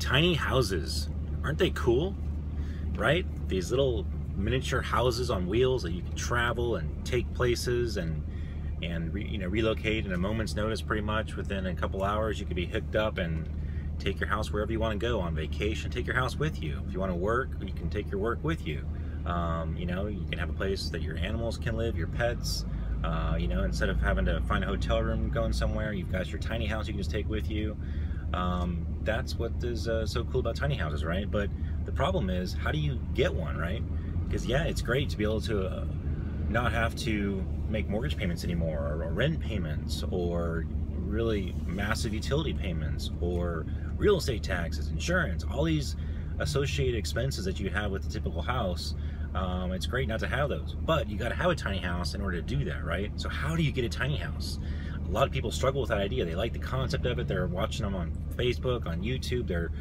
Tiny houses, aren't they cool? Right? These little miniature houses on wheels that you can travel and take places and relocate in a moment's notice. Pretty much within a couple hours you could be hooked up and take your house wherever you want to go. On vacation, take your house with you. If you want to work, you can take your work with you. You can have a place that your animals can live, your pets. Instead of having to find a hotel room going somewhere, you've got your tiny house you can just take with you. That's what is so cool about tiny houses, right? But the problem is, how do you get one, right? Because yeah, it's great to be able to not have to make mortgage payments anymore, or rent payments, or really massive utility payments, or real estate taxes, insurance, all these associated expenses that you have with the typical house. It's great not to have those, but you got to have a tiny house in order to do that, right? So how do you get a tiny house? A lot of people struggle with that idea. They like the concept of it. They're watching them on Facebook, on YouTube. They're,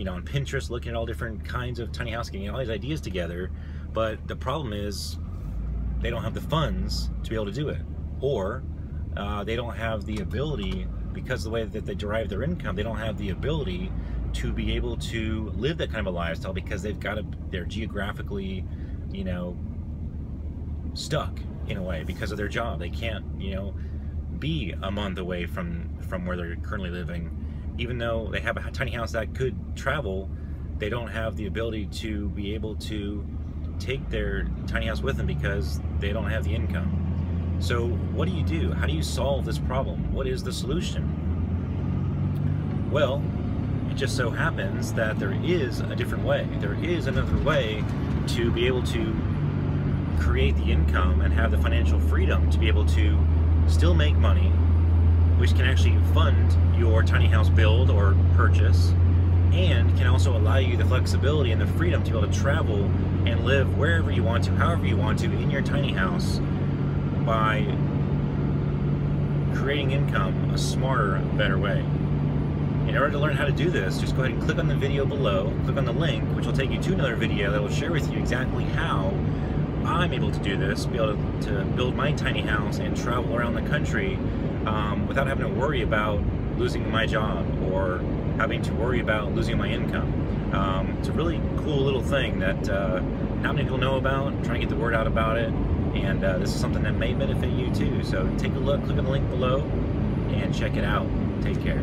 on Pinterest, looking at all different kinds of tiny house, getting all these ideas together. But the problem is they don't have the funds to be able to do it, or they don't have the ability, because of the way that they derive their income, they don't have the ability to be able to live that kind of a lifestyle, because they're geographically, stuck in a way because of their job. They can't, be a month away from where they're currently living. Even though they have a tiny house that could travel, they don't have the ability to be able to take their tiny house with them because they don't have the income. So what do you do? How do you solve this problem? What is the solution? Well, it just so happens that there is a different way. There is another way to be able to create the income and have the financial freedom to be able to still make money, which can actually fund your tiny house build or purchase, and can also allow you the flexibility and the freedom to be able to travel and live wherever you want to, however you want to, in your tiny house, by creating income a smarter, better way. In order to learn how to do this, just go ahead and click on the video below, click on the link, which will take you to another video that will share with you exactly how I'm able to do this, be able to build my tiny house and travel around the country without having to worry about losing my job or having to worry about losing my income. It's a really cool little thing that not many people know about. I'm trying to get the word out about it, and this is something that may benefit you too. So take a look, click on the link below, and check it out. Take care.